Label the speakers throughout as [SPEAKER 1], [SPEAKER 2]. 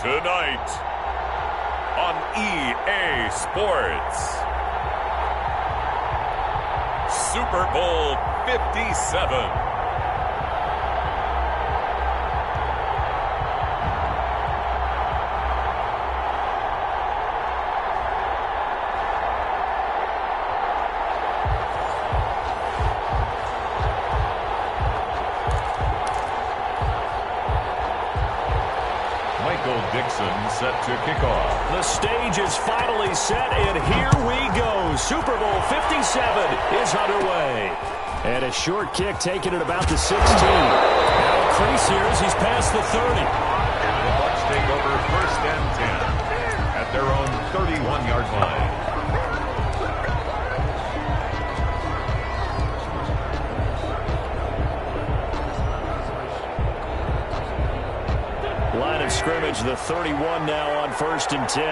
[SPEAKER 1] Tonight on EA Sports, Super Bowl 57.
[SPEAKER 2] Set to kick off.
[SPEAKER 3] The stage is finally set, and here we go. Super Bowl 57 is underway. And a short kick taken at about the 16. Now a crease here as he's past the 30.
[SPEAKER 2] The Bucs take over 1st and 10 at their own 31-yard line.
[SPEAKER 3] Line of scrimmage, the 31 now on 1st and 10.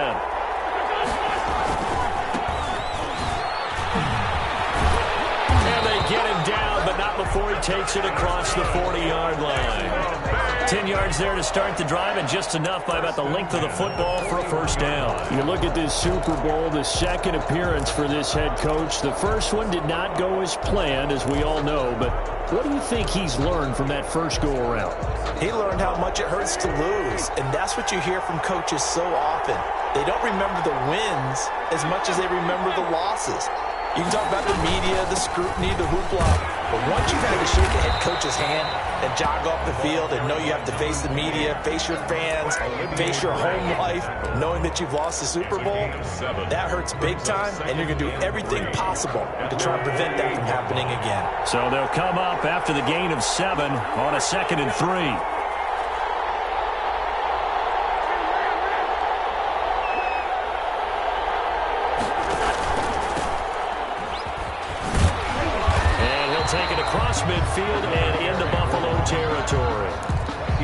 [SPEAKER 3] And they get him down, but not before he takes it across the 40-yard line. 10 yards there to start the drive, and just enough by about the length of the football for a first down.
[SPEAKER 4] You look at this Super Bowl, the second appearance for this head coach. The first one did not go as planned, as we all know, but what do you think he's learned from that first go-around?
[SPEAKER 5] He learned how much it hurts to lose, and that's what you hear from coaches so often. They don't remember the wins as much as they remember the losses. You can talk about the media, the scrutiny, the hoopla, but once you've had to shake a head coach's hand and jog off the field and know you have to face the media, face your fans, face your home life, knowing that you've lost the Super Bowl, that hurts big time, and you're going to do everything possible to try and prevent that from happening again.
[SPEAKER 3] So they'll come up after the gain of 7 on a 2nd and 3. Take it across midfield and into Buffalo territory.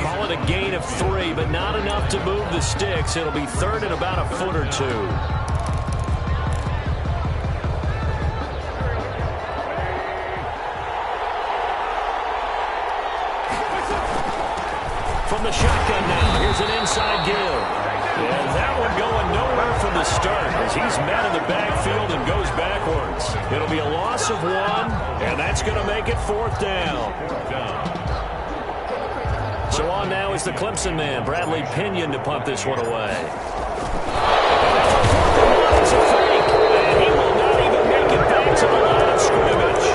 [SPEAKER 3] Call it a gain of 3, but not enough to move the sticks. It'll be 3rd and about a foot or 2. From the shotgun now, here's an inside give. And that one going nowhere from the start as he's met in the backfield and goes backwards. It'll be a loss of 1, and that's going to make it 4th down. So on now is the Clemson man, Bradley Pinion, to punt this one away. It's a fake, and he will not even make it back to the line of scrimmage.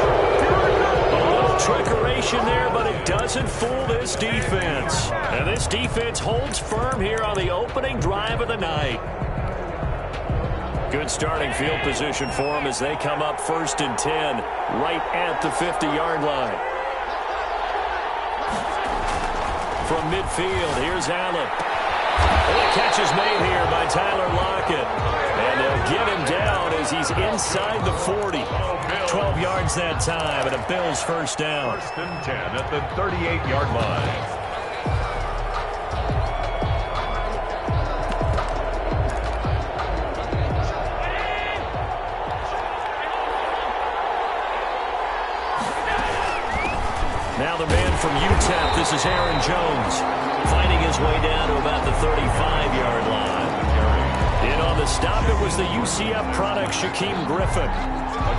[SPEAKER 3] A little trickeration there, but it doesn't fool this defense. And this defense holds firm here on the opening drive of the night. Good starting field position for them as they come up 1st and 10 right at the 50-yard line. From midfield, here's Allen. And the catch is made here by Tyler Lockett. And they'll get him down as he's inside the 40. 12 yards that time, and a Bills first down.
[SPEAKER 2] 1st and 10 at the 38-yard line.
[SPEAKER 3] Now the man from UTEP, this is Aaron Jones, finding his way down to about the 35-yard line. In on the stop, it was the UCF product, Shaquem Griffin.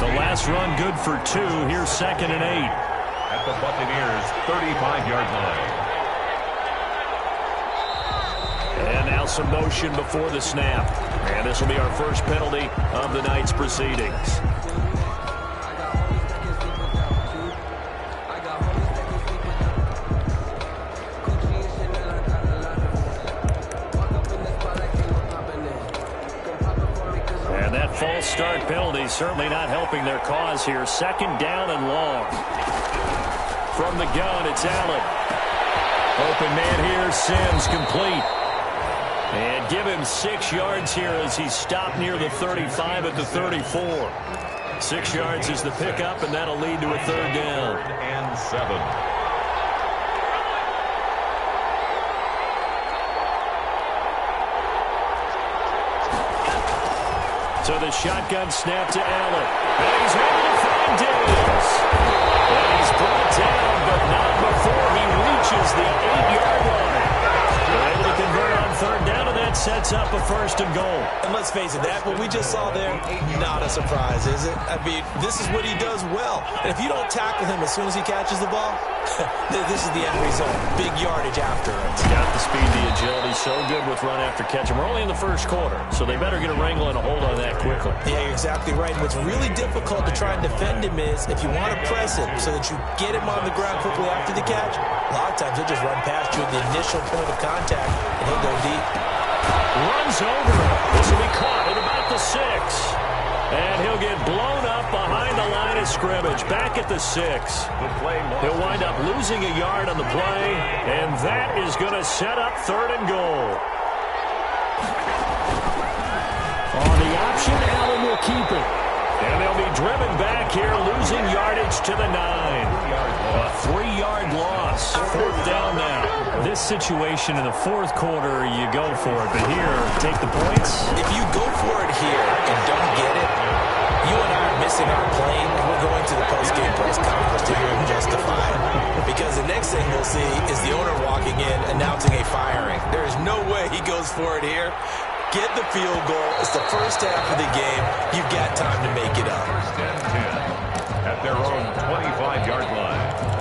[SPEAKER 3] The last run good for 2. Here's 2nd and 8.
[SPEAKER 2] At the Buccaneers' 35-yard line.
[SPEAKER 3] And now some motion before the snap. And this will be our first penalty of the night's proceedings. False start penalty certainly not helping their cause here. 2nd down and long. From the gun, it's Allen. Open man here, Sims, complete. And give him 6 yards here as he's stopped near the 35 at the 34. 6 yards is the pickup, and that'll lead to a 3rd down.
[SPEAKER 2] 3rd and 7.
[SPEAKER 3] So the shotgun snap to Allen. And he's ready to find Diggs. And he's brought down, but not before he reaches the 8-yard line. They're able to convert on 3rd down.
[SPEAKER 5] let's face it, that what we just saw there, not a surprise, is it? I mean, this is what he does well. And if you don't tackle him as soon as he catches the ball, this is the end result. Big yardage after it.
[SPEAKER 4] Got the speed, the agility, so good with run after catch. And we're only in the first quarter, so they better get a wrangle and a hold on that quickly.
[SPEAKER 5] Yeah, you're exactly right. And what's really difficult to try and defend him is if you want to press him so that you get him on the ground quickly after the catch, a lot of times he'll just run past you at the initial point of contact, and he'll go deep.
[SPEAKER 4] Runs over him. This will be caught at about the 6. And he'll get blown up behind the line of scrimmage. Back at the 6. He'll wind up losing a yard on the play, and that is going to set up 3rd and goal. On the option, Allen will keep it. And they'll be driven back here, losing yardage to the 9. A 3-yard loss. 4th down now. This situation in the 4th quarter, you go for it. But here, take the points.
[SPEAKER 5] If you go for it here and don't get it, you and I are missing our plane. We're going to the post-game press conference to hear him justify it. Because the next thing we'll see is the owner walking in announcing a firing. There is no way he goes for it here. Get the field goal. It's the first half of the game. You've got time to make it up.
[SPEAKER 2] 1st and 10 at their own 25-yard line.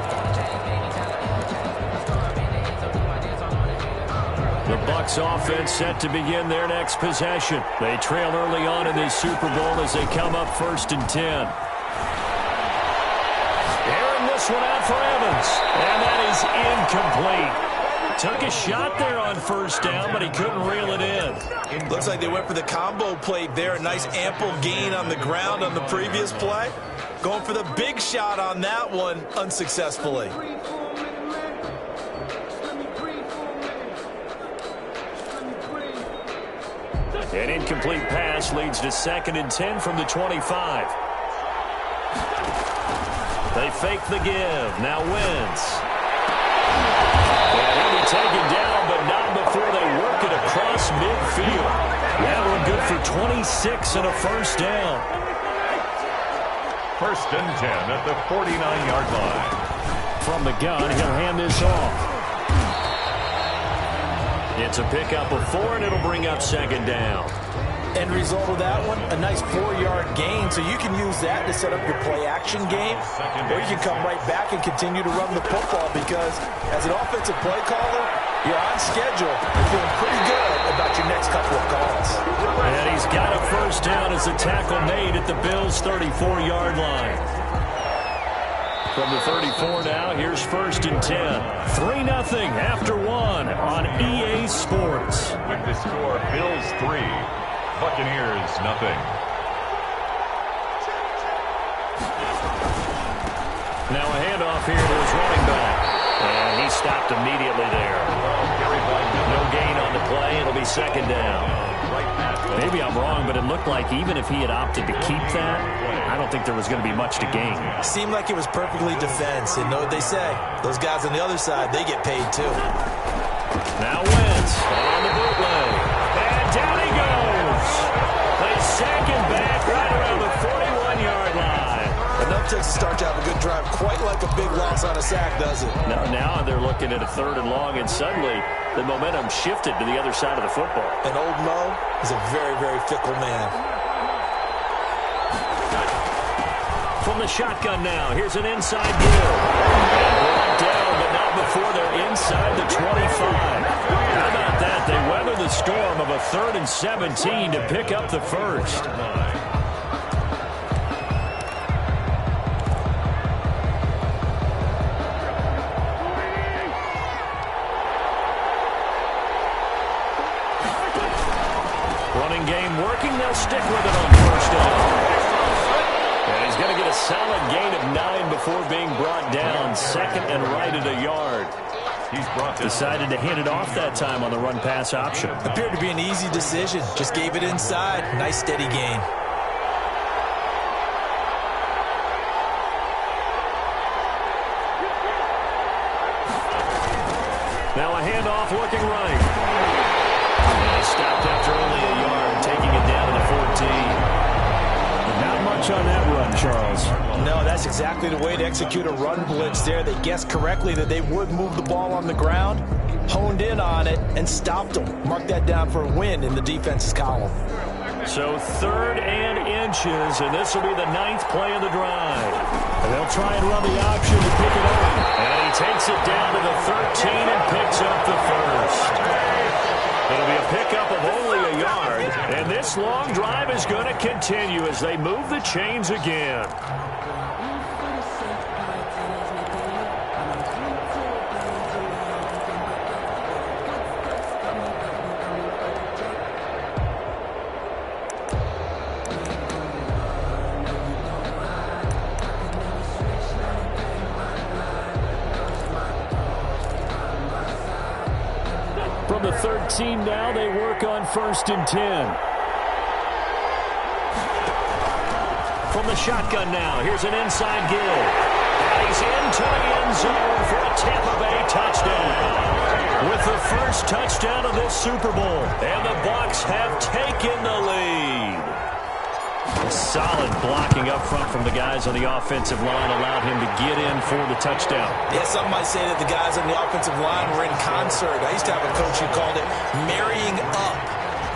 [SPEAKER 4] The Bucs offense set to begin their next possession. They trail early on in this Super Bowl as they come up 1st and 10. Airing this one out for Evans. And that is incomplete. Took a shot there on 1st down, but he couldn't reel it in.
[SPEAKER 5] Looks like they went for the combo plate there. A nice ample gain on the ground on the previous play. Going for the big shot on that one unsuccessfully.
[SPEAKER 4] An incomplete pass leads to 2nd and 10 from the 25. They fake the give. Now Wentz. And he'll be taken down, but not before they work it across midfield. That one good for 26 and a 1st down.
[SPEAKER 2] 1st and 10 at the 49-yard line.
[SPEAKER 4] From the gun, he'll hand this off. It's a pickup of 4, and it'll bring up 2nd down.
[SPEAKER 5] End result of that one, a nice 4-yard gain, so you can use that to set up your play-action game, or you can come right back and continue to run the football because as an offensive play caller, you're on schedule and feeling pretty good about your next couple of calls.
[SPEAKER 4] And he's got a 1st down as the tackle made at the Bills' 34-yard line. From the 34 now, here's 1st and 10. 3-0 after 1 on EA Sports.
[SPEAKER 2] With the score, Bills 3, Buccaneers 0.
[SPEAKER 4] Now a handoff here to his running back. And he stopped immediately there. No gain on the play. It'll be 2nd down. Maybe I'm wrong, but it looked like even if he had opted to keep that, I don't think there was going to be much to gain.
[SPEAKER 5] Seemed like it was perfectly defense. And know what they say? Those guys on the other side, they get paid too.
[SPEAKER 4] Now Wentz on the bootleg. And down he goes. They sack him back right around the 41-yard line.
[SPEAKER 5] Enough takes to start to have a good drive. Quite like a big loss on a sack, does it?
[SPEAKER 4] Now they're looking at a 3rd and long, and suddenly the momentum shifted to the other side of the football.
[SPEAKER 5] And old Mo is a very, very fickle man.
[SPEAKER 4] From the shotgun now, here's an inside give. And brought down, but not before they're inside the 25. How about that? They weather the storm of a 3rd and 17 to pick up the 1st. Running game working. They'll stick with it on 1st down. And he's going to get a solid gain of 9 before being brought down. 2nd and right at a yard. Decided to hand it off that time on the run-pass option.
[SPEAKER 5] Appeared to be an easy decision. Just gave it inside. Nice steady gain.
[SPEAKER 4] Now a handoff looking right. And he stopped after only a yard, taking it down to the 14. Not much on that run, Charles.
[SPEAKER 5] No, that's exactly the way to execute a run blitz there. They guessed correctly that they would move the ball on the ground, honed in on it, and stopped them. Mark that down for a win in the defense's column.
[SPEAKER 3] So 3rd and inches, and this will be the 9th play of the drive. And they'll try and run the option to pick it up. And he takes it down to the 13 and picks up the first. It'll be a pickup of only a yard. And this long drive is going to continue as they move the chains again. From the 13 now, they work on 1st and 10. From the shotgun now, here's an inside give. And he's into the end zone for a Tampa Bay touchdown. With the first touchdown of this Super Bowl. And the Bucs have taken the lead. Solid blocking up front from the guys on the offensive line allowed him to get in for the touchdown.
[SPEAKER 5] Yeah, some might say that the guys on the offensive line were in concert. I used to have a coach who called it marrying up,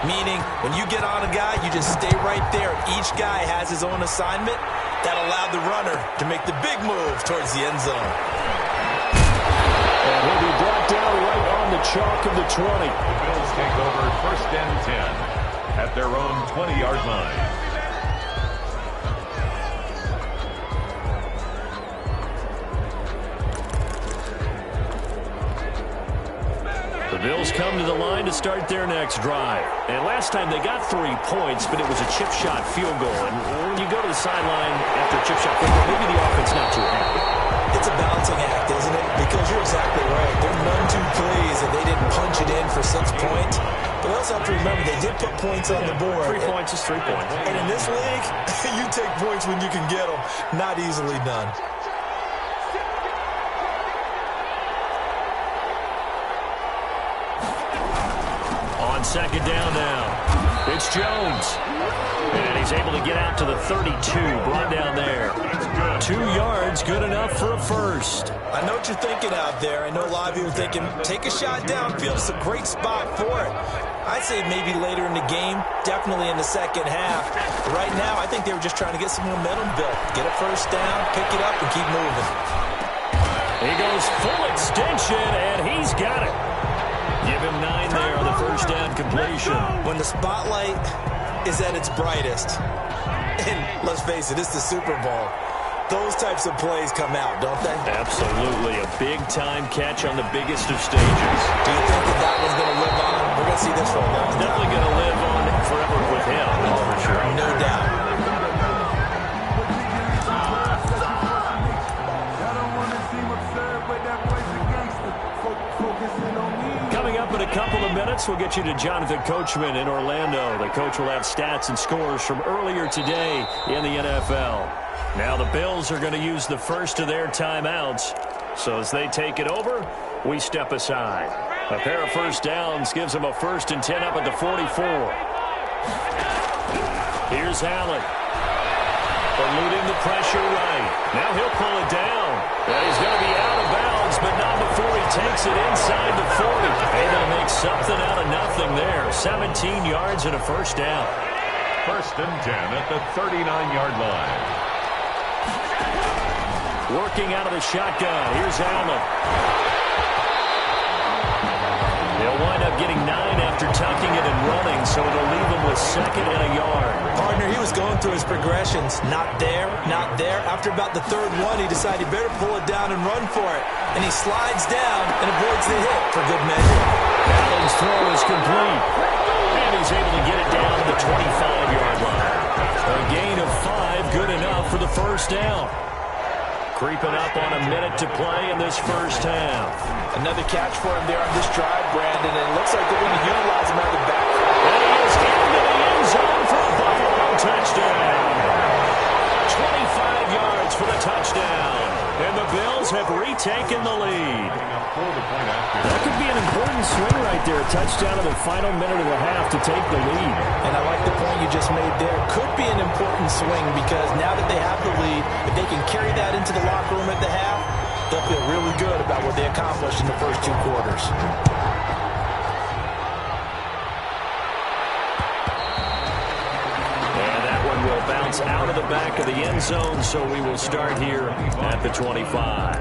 [SPEAKER 5] meaning when you get on a guy, you just stay right there. Each guy has his own assignment that allowed the runner to make the big move towards the end zone.
[SPEAKER 3] And he'll be brought down right on the chalk of the 20.
[SPEAKER 2] The Bills take over 1st and 10 at their own 20-yard line.
[SPEAKER 3] The Bills come to the line to start their next drive. And last time they got 3 points, but it was a chip shot field goal. And when you go to the sideline after a chip shot field goal, maybe the offense not too happy.
[SPEAKER 5] It's a balancing act, isn't it? Because you're exactly right. They're none too pleased that they didn't punch it in for 6 points. But we also have to remember they did put points on the board.
[SPEAKER 3] 3 points is 3 points.
[SPEAKER 5] And in this league, you take points when you can get them. Not easily done.
[SPEAKER 3] On 2nd down now, it's Jones. And he's able to get out to the 32, brought down there. 2 yards, good enough for a first.
[SPEAKER 5] I know what you're thinking out there. I know a lot of you are thinking, take a shot downfield. It's a great spot for it. I'd say maybe later in the game, definitely in the second half. Right now, I think they were just trying to get some momentum built. Get a first down, pick it up, and keep moving.
[SPEAKER 3] He goes full extension, and he's got it. Give him 9 there on the first down completion.
[SPEAKER 5] When the spotlight is at its brightest, and let's face it, it's the Super Bowl, those types of plays come out, don't they?
[SPEAKER 3] Absolutely. A big-time catch on the biggest of stages.
[SPEAKER 5] Do you think that one's going to live on? We're going to see this for a long time.
[SPEAKER 3] Definitely going to live on forever with him, that's for sure.
[SPEAKER 5] No doubt.
[SPEAKER 3] Coming up in a couple of minutes, we'll get you to Jonathan Coachman in Orlando. The coach will have stats and scores from earlier today in the NFL. Now the Bills are going to use the first of their timeouts. So as they take it over, we step aside. A pair of first downs gives them a 1st and 10 up at the 44. Here's Allen. Eluding the pressure right. Now he'll pull it down. And he's going to be out of bounds, but not before he takes it inside the 40. Able to make something out of nothing there. 17 yards and a first down.
[SPEAKER 2] 1st and 10 at the 39-yard line.
[SPEAKER 3] Working out of the shotgun. Here's Allen. They'll wind up getting 9 after tucking it and running, so it'll leave them with 2nd and a yard.
[SPEAKER 5] Partner, he was going through his progressions. Not there, not there. After about the 3rd one, he decided he better pull it down and run for it. And he slides down and avoids the hit for good measure.
[SPEAKER 3] Allen's throw is complete. And he's able to get it down to the 25-yard line. A gain of 5, good enough for the first down. Creeping up on a minute to play in this first half.
[SPEAKER 5] Another catch for him there on this drive, Brandon, and it looks like they're going to utilize him out of the back.
[SPEAKER 3] And he is into the end zone for a Buffalo touchdown. 25 yards for the touchdown. And the Bills have retaken the lead.
[SPEAKER 4] That could be an important swing right there. A touchdown in the final minute of the half to take the lead.
[SPEAKER 5] And I like the point you just made there. Could be an important swing because now that they have the lead, if they can carry that into the locker room at the half, they'll feel really good about what they accomplished in the first 2 quarters.
[SPEAKER 3] bounce out of the back of the end zone, so we will start here at the 25.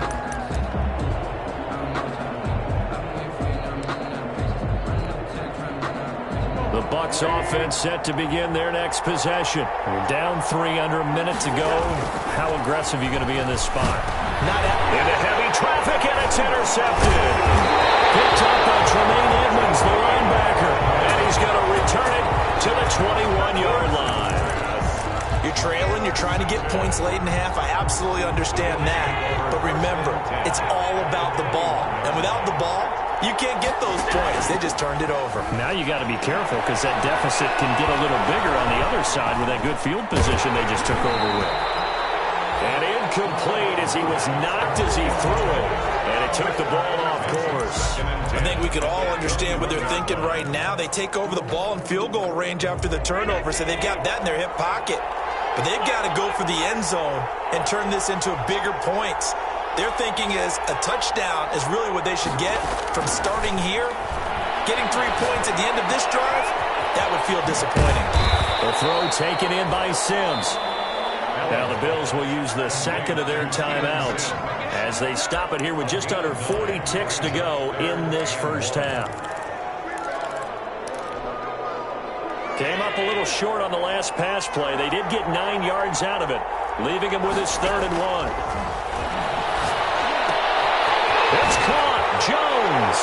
[SPEAKER 3] The Bucs offense set to begin their next possession. We're down 3 under a minute to go. How aggressive are you going to be in this spot?
[SPEAKER 5] Not
[SPEAKER 3] into heavy traffic, and it's intercepted. Picked up by Tremaine Edmonds, the linebacker. And he's going to return it to the 21-yard line.
[SPEAKER 5] You're trailing. You're trying to get points late in half. I absolutely understand that. But remember, it's all about the ball. And without the ball, you can't get those points. They just turned it over.
[SPEAKER 3] Now you got to be careful because that deficit can get a little bigger on the other side with that good field position they just took over with. And incomplete as he was knocked as he threw it. And it took the ball off course.
[SPEAKER 5] I think we could all understand what they're thinking right now. They take over the ball in field goal range after the turnover, so they've got that in their hip pocket. But they've got to go for the end zone and turn this into bigger points. Their thinking is a touchdown is really what they should get from starting here. Getting 3 points at the end of this drive, that would feel disappointing.
[SPEAKER 3] The throw taken in by Sims. Now the Bills will use the second of their timeouts as they stop it here with just under 40 ticks to go in this first half. Came up a little short on the last pass play. They did get 9 yards out of it, leaving him with his 3rd and 1. It's caught. Jones.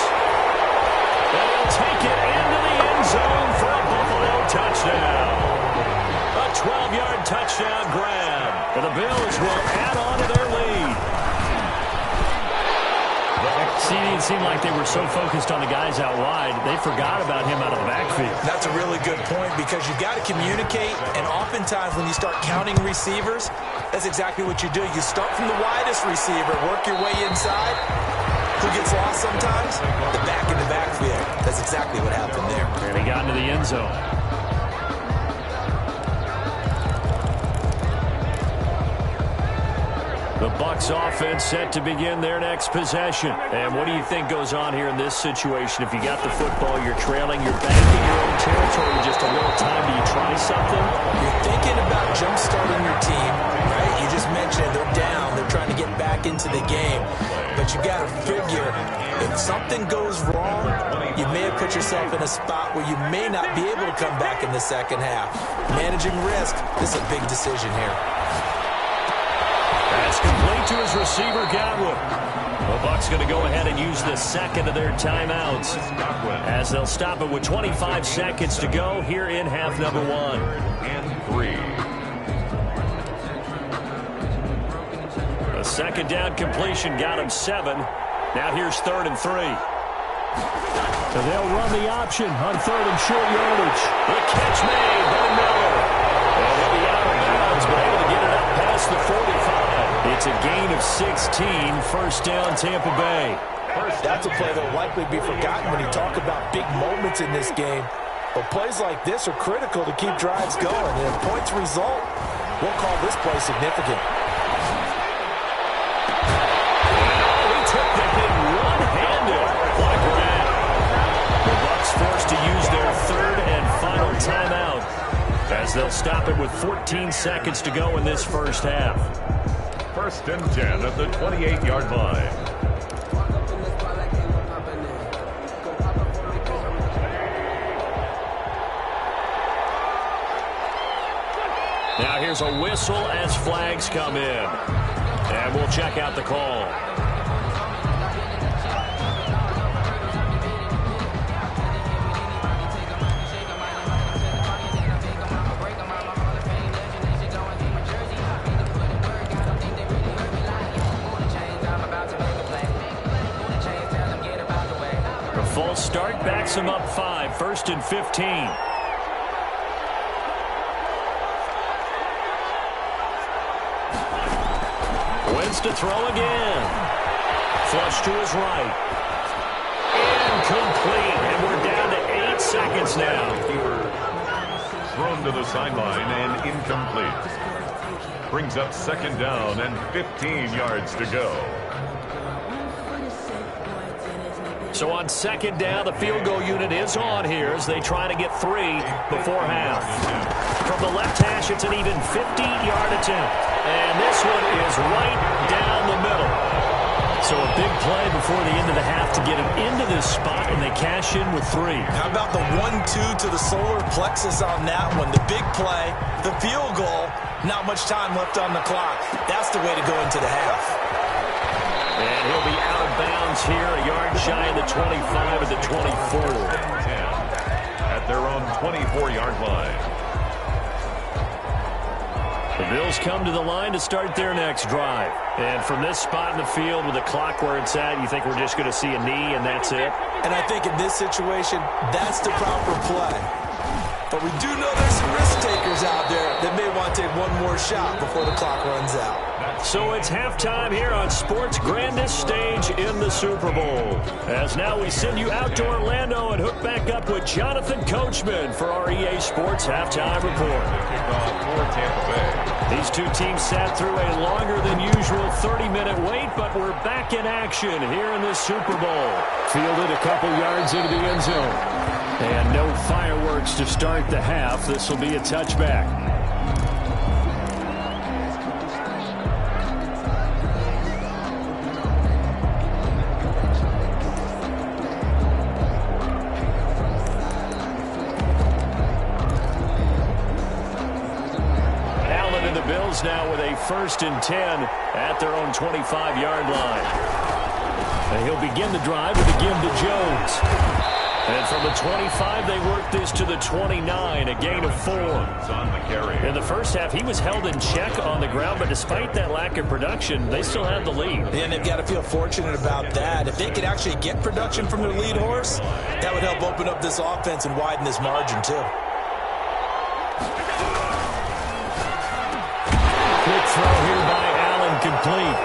[SPEAKER 3] And he'll take it into the end zone for a Buffalo touchdown. A 12-yard touchdown grab. And the Bills will add on to their lead. See, it seemed like they were so focused on the guys out wide, they forgot about him out of the backfield.
[SPEAKER 5] That's a really good point because you've got to communicate, and oftentimes when you start counting receivers, that's exactly what you do. You start from the widest receiver, work your way inside. Who gets lost sometimes? The back in the backfield. That's exactly what happened there.
[SPEAKER 3] And he got into the end zone. The Bucs offense set to begin their next possession. And what do you think goes on here in this situation? If you got the football, you're trailing, you're back in your own territory, just a little time, do you try something?
[SPEAKER 5] You're thinking about jump-starting your team, right? You just mentioned they're down. They're trying to get back into the game. But you got to figure, if something goes wrong, you may have put yourself in a spot where you may not be able to come back in the second half. Managing risk, this is a big decision here.
[SPEAKER 3] That's complete to his receiver, Godwin. The Bucs going to go ahead and use the second of their timeouts as they'll stop it with 25 seconds to go here in half number 1.
[SPEAKER 2] And 3.
[SPEAKER 3] A second down completion got him 7. Now here's 3rd and 3. So they'll run the option on 3rd and short yardage. The catch made by Miller. And he'll be out of bounds, but able to get it up past the 45. It's a gain of 16, first down Tampa Bay.
[SPEAKER 5] That's a play that will likely be forgotten when you talk about big moments in this game. But plays like this are critical to keep drives going. And if points result, we'll call this play significant.
[SPEAKER 3] He took the hit one-handed. What a grab. The Bucs forced to use their 3rd and final timeout as they'll stop it with 14 seconds to go in this first half.
[SPEAKER 2] 1st and 10 at the 28-yard line.
[SPEAKER 3] Now here's a whistle as flags come in. And we'll check out the call. False start backs him up 5, 1st and 15. Wins to throw again. Flush to his right. Incomplete. And we're down to 8 seconds now.
[SPEAKER 2] Thrown to the sideline and incomplete. Brings up 2nd down and 15 yards to go.
[SPEAKER 3] So on second down, the field goal unit is on here as they try to get 3 before half. From the left hash, it's an even 50-yard attempt. And this one is right down the middle. So a big play before the end of the half to get him into this spot, and they cash in with 3.
[SPEAKER 5] How about the 1-2 to the solar plexus on that one? The big play, the field goal, not much time left on the clock. That's the way to go into the half.
[SPEAKER 3] And he'll be out of bounds here, a yard shy of the 25 of the 24.
[SPEAKER 2] At their own 24-yard line.
[SPEAKER 3] The Bills come to the line to start their next drive. And from this spot in the field with the clock where it's at, you think we're just going to see a knee and that's it?
[SPEAKER 5] And I think in this situation, that's the proper play. But we do know there's some risk takers out there that may want to take one more shot before the clock runs out.
[SPEAKER 3] So it's halftime here on sports' grandest stage in the Super Bowl. As now we send you out to Orlando and hook back up with Jonathan Coachman for our EA Sports Halftime Report.
[SPEAKER 2] For Tampa Bay.
[SPEAKER 3] These two teams sat through a longer than usual 30-minute wait, but we're back in action here in the Super Bowl. Fielded a couple yards into the end zone. And no fireworks to start the half. This will be a touchback. Now with a 1st and 10 at their own 25-yard line. And he'll begin the drive with a give to Jones. And from the 25, they work this to the 29, a gain of 4. In the first half, he was held in check on the ground, but despite that lack of production, they still have the lead.
[SPEAKER 5] And they've got to feel fortunate about that. If they could actually get production from their lead horse, that would help open up this offense and widen this margin, too.
[SPEAKER 3] Quick throw here by Allen, complete.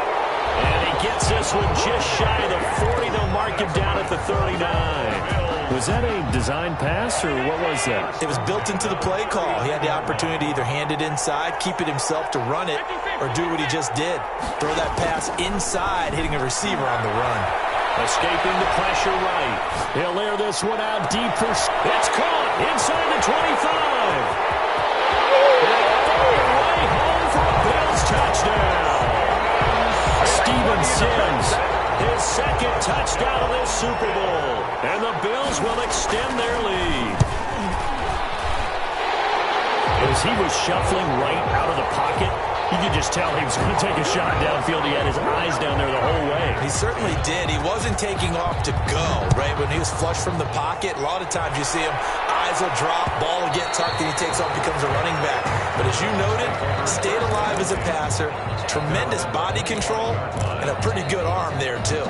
[SPEAKER 3] And he gets this one just shy of the 40. They'll mark him down at the 39. Was that a design pass, or what was that?
[SPEAKER 5] It was built into the play call. He had the opportunity to either hand it inside, keep it himself to run it, or do what he just did. Throw that pass inside, hitting a receiver on the run.
[SPEAKER 3] Escaping the pressure right. He'll air this one out deep for... It's caught inside the 25. Bills touchdown. Steven Sims, his 2nd touchdown of this Super Bowl. And the Bills will extend their lead. As he was shuffling right out of the pocket, you could just tell he was going to take a shot downfield. He had his eyes down there the whole way.
[SPEAKER 5] He certainly did. He wasn't taking off to go, right? When he was flush from the pocket, a lot of times you see him, eyes will drop, ball will get tucked, and he takes off, becomes a running back. But as you noted, stayed alive as a passer, tremendous body control, and a pretty good arm there, too.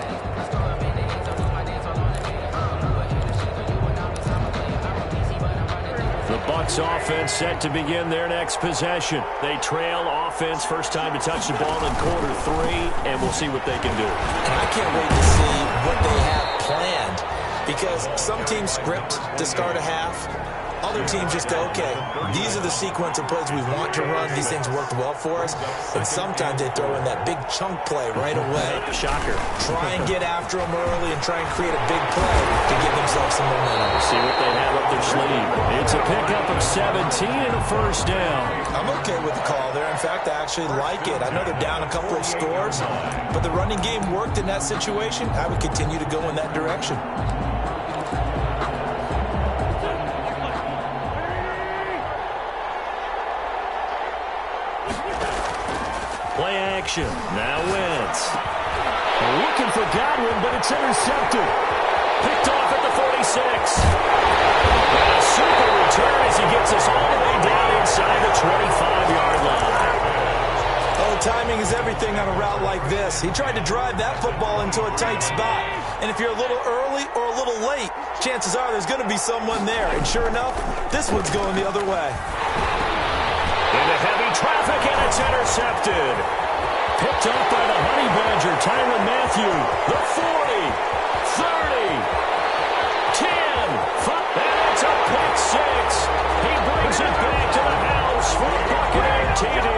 [SPEAKER 3] The Bucs offense set to begin their next possession. They trail offense, first time to touch the ball in quarter 3, and we'll see what they can do.
[SPEAKER 5] And I can't wait to see what they have planned, because some teams script to start a half. Other teams just go, okay, these are the sequence of plays we want to run. These things worked well for us. But sometimes they throw in that big chunk play right away.
[SPEAKER 3] Shocker.
[SPEAKER 5] Try and get after them early and try and create a big play to give themselves some momentum.
[SPEAKER 3] See what they have up their sleeve. It's a pickup of 17 and a 1st down.
[SPEAKER 5] I'm okay with the call there. In fact, I actually like it. I know they're down a couple of scores, but the running game worked in that situation. I would continue to go in that direction.
[SPEAKER 3] Play action. Now Wentz. Looking for Godwin, but it's intercepted. Picked off at the 46. And a super return as he gets us all the way down inside the 25-yard line.
[SPEAKER 5] Oh, timing is everything on a route like this. He tried to drive that football into a tight spot. And if you're a little early or a little late, chances are there's going to be someone there. And sure enough, this one's going the other way.
[SPEAKER 3] Into heavy traffic, and it's intercepted. Picked up by the Honey Badger, Tyrann Mathieu. The 40, 30, 10, 5, and it's a pick 6. He brings it back to the house for a Buccaneer TD.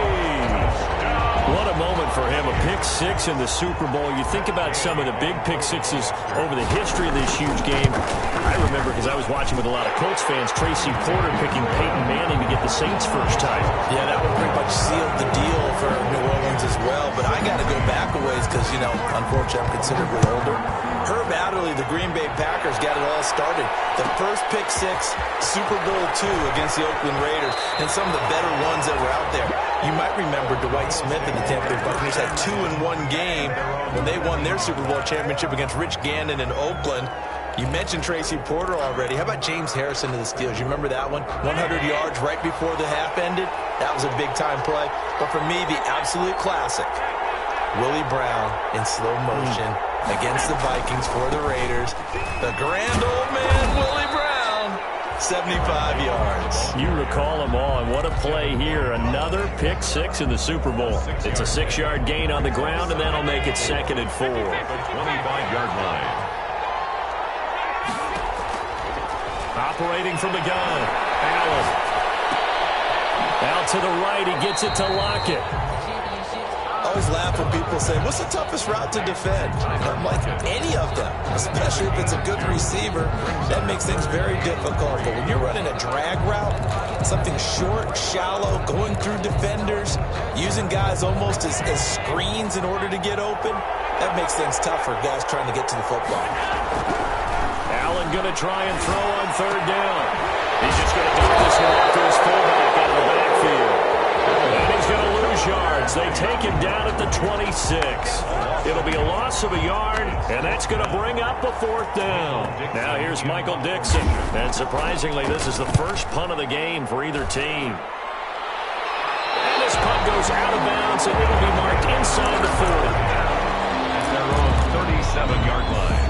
[SPEAKER 3] What a moment for him, a pick 6 six in the Super Bowl. You think about some of the big pick sixes over the history of this huge game. I remember, because I was watching with a lot of Colts fans, Tracy Porter picking Peyton Manning to get the Saints first time.
[SPEAKER 5] Yeah, that one pretty much sealed the deal for New Orleans as well. But I got to go back a ways because, you know, unfortunately I'm considerably older. Herb Adderley, the Green Bay Packers, got it all started. The first pick six, Super Bowl II against the Oakland Raiders, and some of the better ones that were out there. You might remember Dwight Smith and the Tampa Bay Buccaneers had 2-in-1 game when they won their Super Bowl championship against Rich Gannon in Oakland. You mentioned Tracy Porter already. How about James Harrison to the Steelers? You remember that one? 100 yards right before the half ended? That was a big-time play. But for me, the absolute classic, Willie Brown in slow motion against the Vikings for the Raiders. The grand old man, Willie Brown, 75 yards.
[SPEAKER 3] You recall them all, and what a play here. Another pick six in the Super Bowl. It's a 6-yard gain on the ground, and that'll make it 2nd and 4.
[SPEAKER 2] 25-yard line.
[SPEAKER 3] Operating from the gun, Allen. Out to the right, he gets it to Lockett.
[SPEAKER 5] I always laugh when people say, what's the toughest route to defend? I'm like, any of them, especially if it's a good receiver. That makes things very difficult. But when you're running a drag route, something short, shallow, going through defenders, using guys almost as screens in order to get open, that makes things tough for guys trying to get to the football.
[SPEAKER 3] Allen going to try and throw on 3rd down. He's just going to dump this one off to his fullback out of the backfield. And he's going to lose yards. They take him down at the 26. It'll be a loss of a yard, and that's going to bring up a 4th down. Now here's Michael Dixon. And surprisingly, this is the first punt of the game for either team. And this punt goes out of bounds, and it'll be marked inside the 40.
[SPEAKER 2] At their own 37-yard line.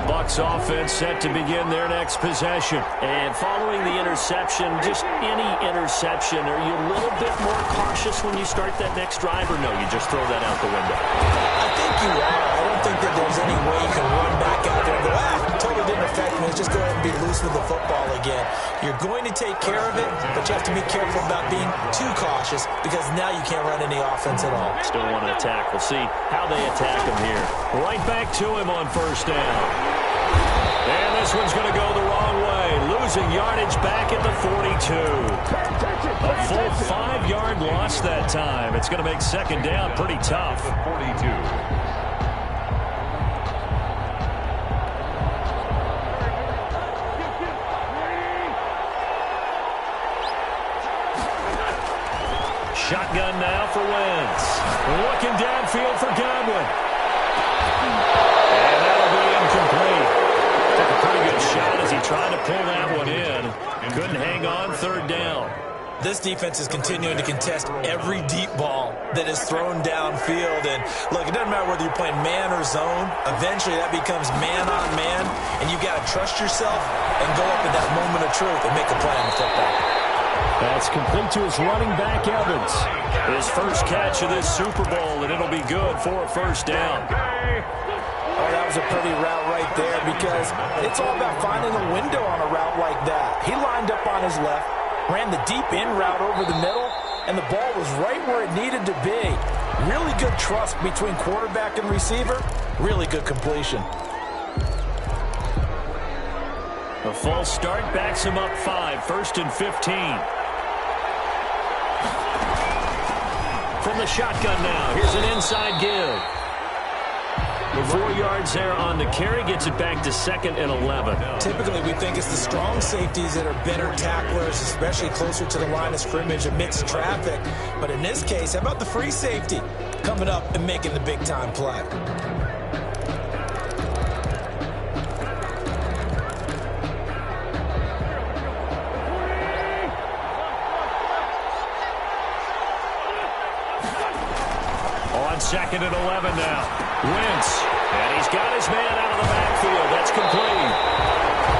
[SPEAKER 3] Bucs offense set to begin their next possession. And following the interception, just any interception, are you a little bit more cautious when you start that next drive, or no, you just throw that out the window?
[SPEAKER 5] I think you are. I don't think that there's any way you can run back out there and go, totally didn't affect me. Just go ahead and be loose with the football again. You're going to take care of it, but you have to be careful about being too cautious because now you can't run any offense at all.
[SPEAKER 3] Still want to attack. We'll see how they attack him here. Right back to him on 1st down. And this one's going to go the wrong way. Losing yardage back at the 42. A full 5-yard loss that time. It's going to make 2nd down pretty tough.
[SPEAKER 2] 42.
[SPEAKER 3] Shotgun now for Wentz. Looking downfield for Godwin. And that'll be incomplete. Took a pretty good shot as he tried to pull that one in. Couldn't hang on 3rd down.
[SPEAKER 5] This defense is continuing to contest every deep ball that is thrown downfield. And, look, it doesn't matter whether you're playing man or zone. Eventually, that becomes man on man. And you've got to trust yourself and go up at that moment of truth and make a play on the football.
[SPEAKER 3] That's complete to his running back, Evans. His first catch of this Super Bowl, and it'll be good for a 1st down.
[SPEAKER 5] Oh, that was a pretty route right there because it's all about finding a window on a route like that. He lined up on his left, ran the deep in route over the middle, and the ball was right where it needed to be. Really good trust between quarterback and receiver. Really good completion.
[SPEAKER 3] A false start backs him up 5, 1st and 15. From the shotgun now, here's an inside give. 4 yards there on the carry, gets it back to 2nd and 11.
[SPEAKER 5] Typically, we think it's the strong safeties that are better tacklers, especially closer to the line of scrimmage amidst traffic. But in this case, how about the free safety coming up and making the big-time play?
[SPEAKER 3] On 2nd and 11 now. Wentz. And he's got his man out of the backfield. That's complete.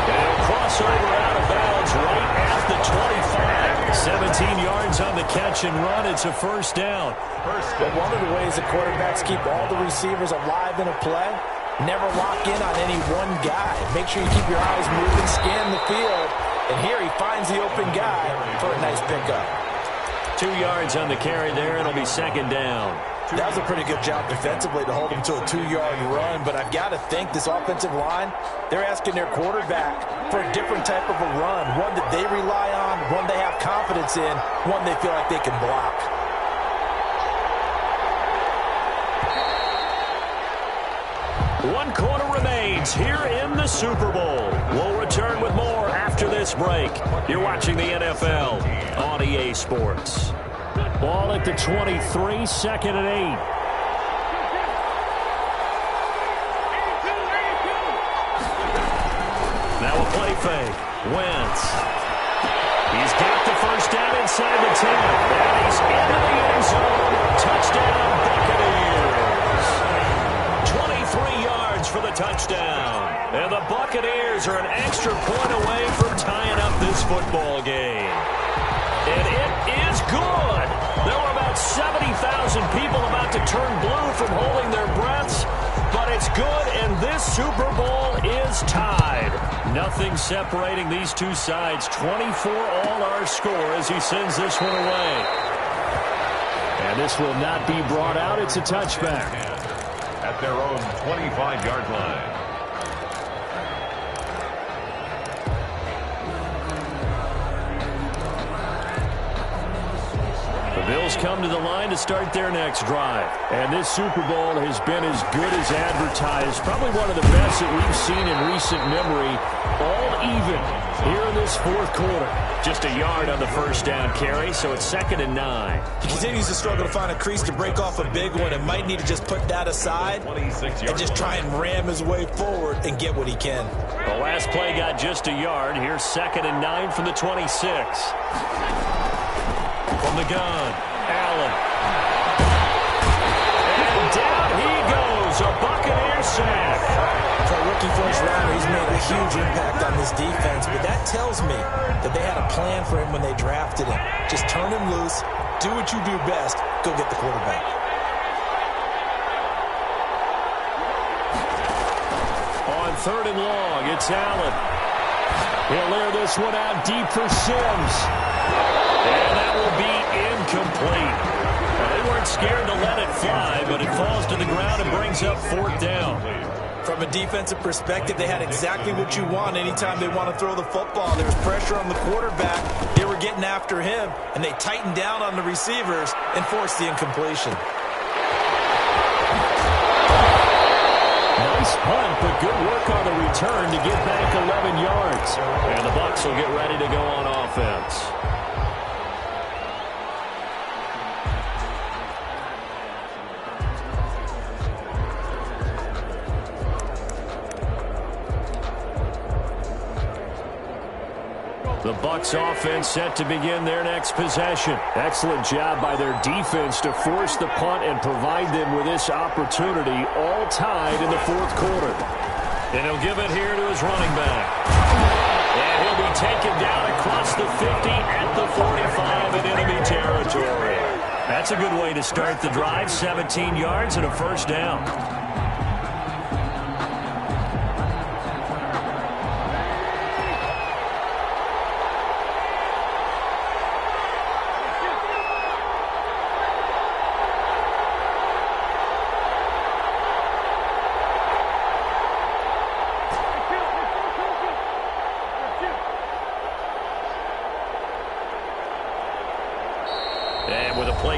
[SPEAKER 3] And he'll cross over out of bounds right at the 25. 17 yards on the catch and run. It's a 1st down.
[SPEAKER 5] But one of the ways the quarterbacks keep all the receivers alive in a play Never lock in on any one guy. Make sure you keep your eyes moving, scan the field. And here he finds the open guy for a nice pickup.
[SPEAKER 3] 2 yards on the carry there. It'll be second down.
[SPEAKER 5] That was a pretty good job defensively to hold him to a 2-yard run, but I've got to think this offensive line, they're asking their quarterback for a different type of a run, one that they rely on, one they have confidence in, one they feel like they can block.
[SPEAKER 3] One quarter remains here in the Super Bowl. We'll return with more after this break. You're watching the NFL on EA Sports. Ball at the 23, second and 8. Now a play fake. Wentz. He's got the first down inside the 10. And he's into the end zone. Touchdown, Buccaneers. 23 yards for the touchdown. And the Buccaneers are an extra point away from tying up this football game. And it is good. There were about 70,000 people about to turn blue from holding their breaths, but it's good, and this Super Bowl is tied. Nothing separating these two sides. 24 all our score as he sends this one away. And this will not be brought out. It's a touchback.
[SPEAKER 2] At their own 25-yard line.
[SPEAKER 3] Bills come to the line to start their next drive. And this Super Bowl has been as good as advertised. Probably one of the best that we've seen in recent memory. All even here in this fourth quarter. Just a yard on the first down carry, so it's second and 9.
[SPEAKER 5] He continues to struggle to find a crease to break off a big one and might need to just put that aside and just try and ram his way forward and get what he can.
[SPEAKER 3] The last play got just a yard. Here's second and 9 from the 26. From the gun, Allen. And down he goes, a Buccaneer sack.
[SPEAKER 5] For a rookie first rounder, he's made a huge impact on this defense, but that tells me that they had a plan for him when they drafted him. Just turn him loose, do what you do best, go get the quarterback.
[SPEAKER 3] On third and long, it's Allen. He'll air this one out deep for Sims. And that will be incomplete. Well, they weren't scared to let it fly, but it falls to the ground and brings up fourth down.
[SPEAKER 5] From a defensive perspective, they had exactly what you want anytime they want to throw the football. There was pressure on the quarterback. They were getting after him, and they tightened down on the receivers and forced the incompletion.
[SPEAKER 3] Nice punt, but good work on the return to get back 11 yards. And the Bucs will get ready to go on offense. The Bucs offense set to begin their next possession. Excellent job by their defense to force the punt and provide them with this opportunity, all tied in the fourth quarter. And he'll give it here to his running back. And he'll be taken down across the 50 at the 45 in enemy territory. That's a good way to start the drive, 17 yards and a first down.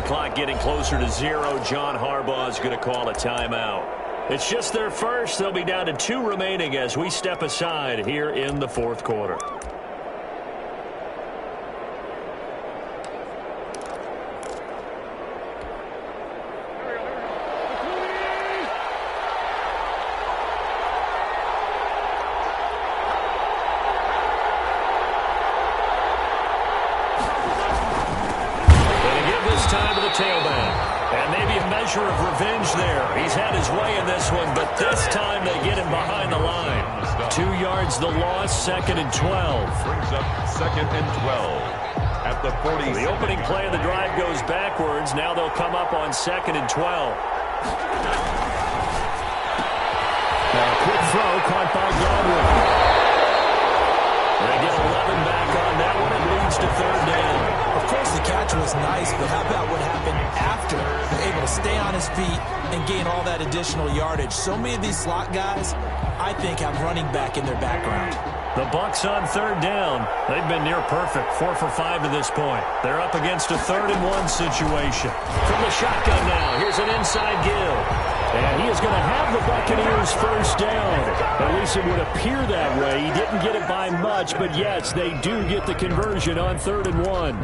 [SPEAKER 3] Clock getting closer to 0. John Harbaugh is going to call a timeout. It's just their first. They'll be down to 2 remaining as we step aside here in the fourth quarter. Of revenge there. He's had his way in this one, but this time they get him behind the line. 2 yards the loss, second and 12.
[SPEAKER 2] Brings up second and 12 at the 40.
[SPEAKER 3] The opening play of the drive goes backwards. Now they'll come up on second and 12. throw caught by Godwin. They get 11 back on that one. It leads to third down.
[SPEAKER 5] Of course, the catch was nice, but how about what happened after? Able to stay on his feet and gain all that additional yardage. So many of these slot guys, I think, have running back in their background.
[SPEAKER 3] The Bucs on third down. They've been near perfect, 4 for 5 to this point. They're up against a 3rd and 1 situation. From the shotgun now, here's an inside give. And he is going to have the Buccaneers first down. At least it would appear that way. He didn't get it by much, but yes, they do get the conversion on 3rd and 1.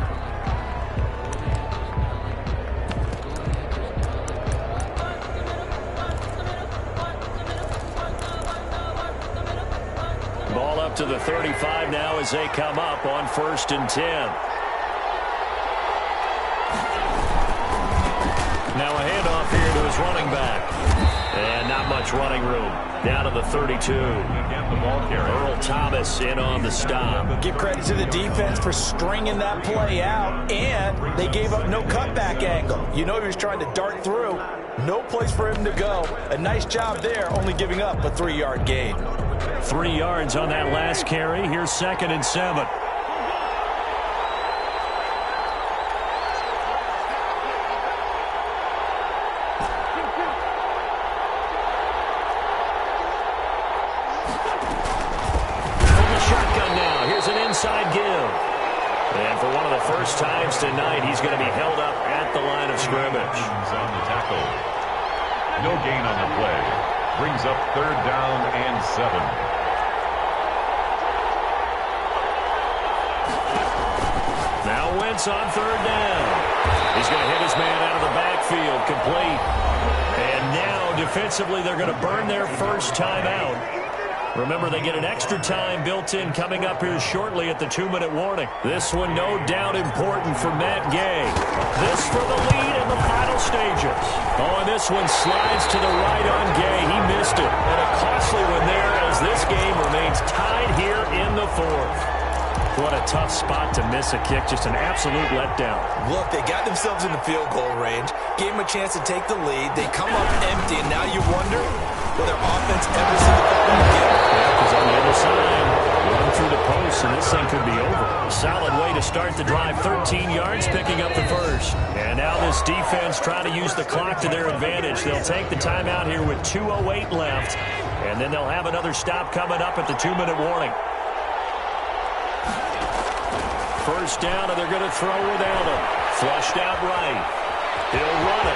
[SPEAKER 3] Ball up to the 35 now as they come up on 1st and 10. Now a handoff here to his running back. And not much running room. Down to the 32. Earl Thomas in on the stop.
[SPEAKER 5] Give credit to the defense for stringing that play out, and they gave up no cutback angle. You know he was trying to dart through. No place for him to go. A nice job there, only giving up a 3-yard gain.
[SPEAKER 3] 3 yards on that last carry. Here's 2nd and 7. Inside give. And for one of the first times tonight, he's going to be held up at the line of scrimmage.
[SPEAKER 2] On the tackle. No gain on the play. Brings up 3rd down and 7.
[SPEAKER 3] Now Wentz on 3rd down. He's going to hit his man out of the backfield, complete. And now defensively, they're going to burn their first timeout. Remember, they get an extra time built in coming up here shortly at the 2-minute warning. This one no doubt important for Matt Gay. This for the lead in the final stages. Oh, and this one slides to the right on Gay. He missed it. And a costly one there as this game remains tied here in the 4th. What a tough spot to miss a kick. Just an absolute letdown.
[SPEAKER 5] Look, they got themselves in the field goal range, gave them a chance to take the lead. They come up empty, and now you wonder, will their offense ever see the ball again?
[SPEAKER 3] Yeah, because on the other side, run through the post, and this thing could be over. Solid way to start the drive. 13 yards, picking up the first. And now this defense trying to use the clock to their advantage. They'll take the timeout here with 2:08 left, and then they'll have another stop coming up at the 2-minute warning. First down, and they're going to throw without him. Flushed out right. He'll run it.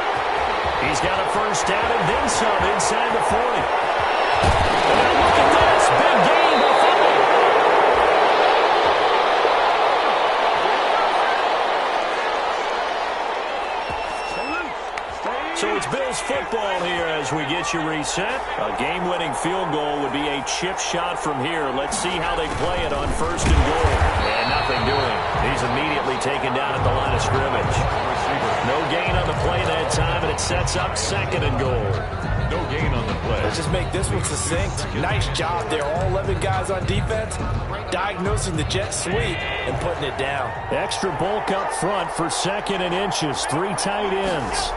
[SPEAKER 3] He's got a first down and then some inside the 40. And now look at this. Big gain by Philly. So it's Bills football here as we get you reset. A game-winning field goal would be a chip shot from here. Let's see how they play it on 1st and goal. And nothing doing. He's immediately taken down at the line of scrimmage. No gain on the play that time, and it sets up 2nd and goal.
[SPEAKER 2] No gain on the play.
[SPEAKER 5] Let's just make this one succinct. Nice job there. All 11 guys on defense diagnosing the jet sweep and putting it down.
[SPEAKER 3] Extra bulk up front for 2nd and inches. 3 tight ends.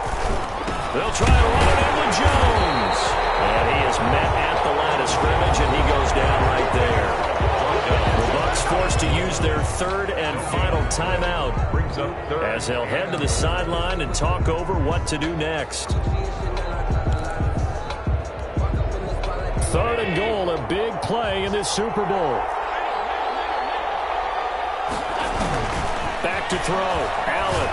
[SPEAKER 3] They'll try to run it in with Jones. And he is met at the line of scrimmage, and he goes down right there. The Bucs forced to use their 3rd and final timeout as they'll head to the sideline and talk over what to do next. 3rd and goal, a big play in this Super Bowl. Back to throw. Allen.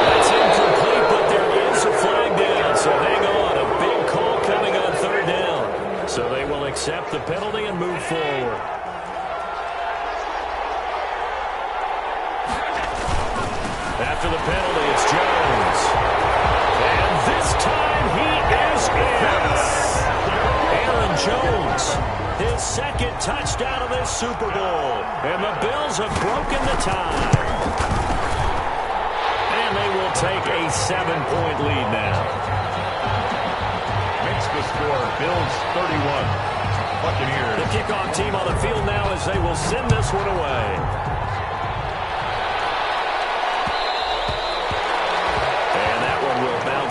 [SPEAKER 3] That's incomplete, but there is a flag down, so hang on. A big call coming on 3rd down. So they will accept the penalty and move forward. After the penalty, it's Jones. And this time he is in. Aaron Jones, his 2nd touchdown of this Super Bowl. And the Bills have broken the tie. And they will take a 7-point lead now.
[SPEAKER 2] Makes the score Bills 31. Buccaneers.
[SPEAKER 3] The kickoff team on the field now as they will send this one away.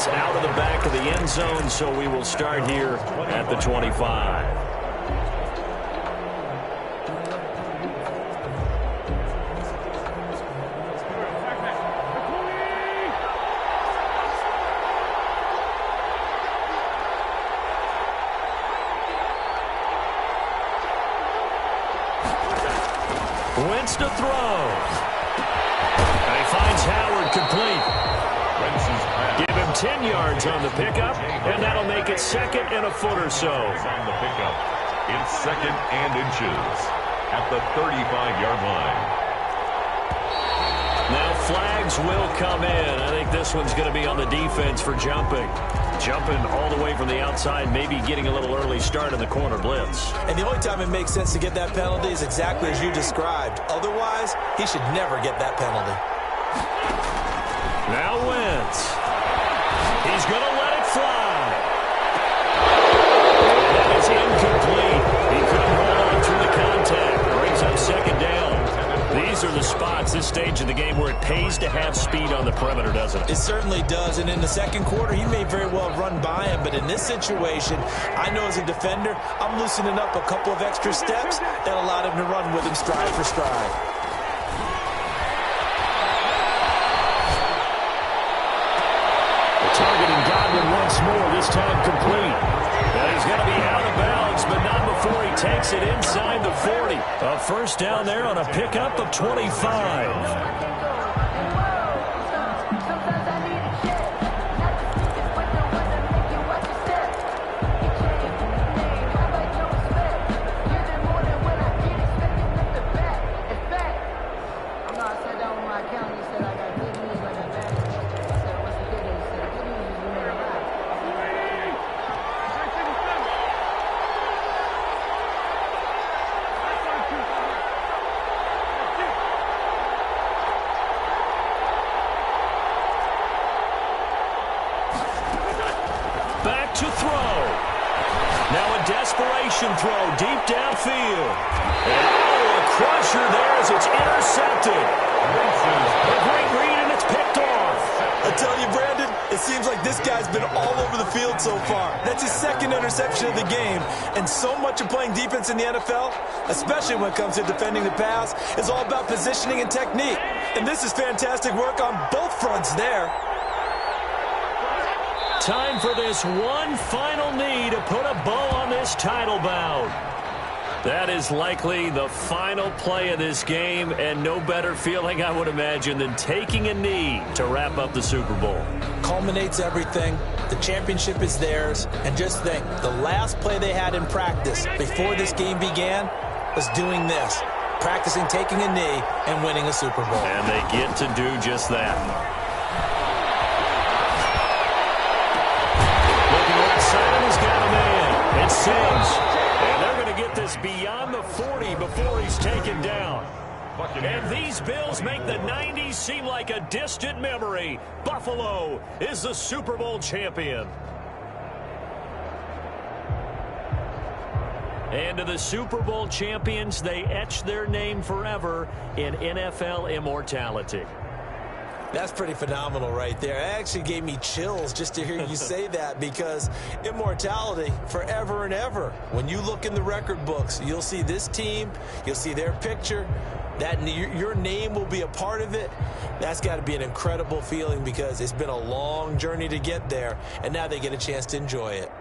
[SPEAKER 3] Out of the backfield. back of the end zone, so we will start here at the 25. Wentz to throw. And he finds Howard complete. Give him 10 yards on the pickup, and that'll make it second and a foot or so.
[SPEAKER 2] On the pickup, it's second and inches at the 35-yard line.
[SPEAKER 3] Now flags will come in. I think this one's going to be on the defense for jumping. Jumping all the way from the outside, maybe getting a little early start in the corner blitz.
[SPEAKER 5] And the only time it makes sense to get that penalty is exactly as you described. Otherwise, he should never get that penalty.
[SPEAKER 3] Now Wentz. He's going to let it fly. That is incomplete. He couldn't hold on through the contact. Brings up second down. These are the spots, this stage of the game, where it pays to have speed on the perimeter, doesn't it?
[SPEAKER 5] It certainly does, and in the second quarter, he may very well run by him, but in this situation, I know as a defender, I'm loosening up a couple of extra steps that allowed him to run with him stride for stride.
[SPEAKER 3] Targeting Godwin once more, this time complete. And he's going to be out of bounds, but not before he takes it inside the 40. A first down there on a pickup of 25. To throw. Now a desperation throw deep downfield. And a crusher there as it's intercepted. A great read, and it's picked off.
[SPEAKER 5] I tell you, Brandon, it seems like this guy's been all over the field so far. That's his second interception of the game. And so much of playing defense in the NFL, especially when it comes to defending the pass, is all about positioning and technique. And this is fantastic work on both fronts there.
[SPEAKER 3] Time for this one final knee to put a bow on this title bout. That is likely the final play of this game, and no better feeling, I would imagine, than taking a knee to wrap up the Super Bowl.
[SPEAKER 5] Culminates everything. The championship is theirs. And just think, the last play they had in practice before this game began was doing this, practicing taking a knee and winning a Super Bowl.
[SPEAKER 3] And they get to do just that. Simon's got a man. It sings. And they're going to get this beyond the 40 before he's taken down. And these Bills make the 90s seem like a distant memory. Buffalo is the Super Bowl champion. And to the Super Bowl champions, they etch their name forever in NFL immortality.
[SPEAKER 5] That's pretty phenomenal right there. It actually gave me chills just to hear you say that, because immortality forever and ever. When you look in the record books, you'll see this team, you'll see their picture, that your name will be a part of it. That's got to be an incredible feeling, because it's been a long journey to get there, and now they get a chance to enjoy it.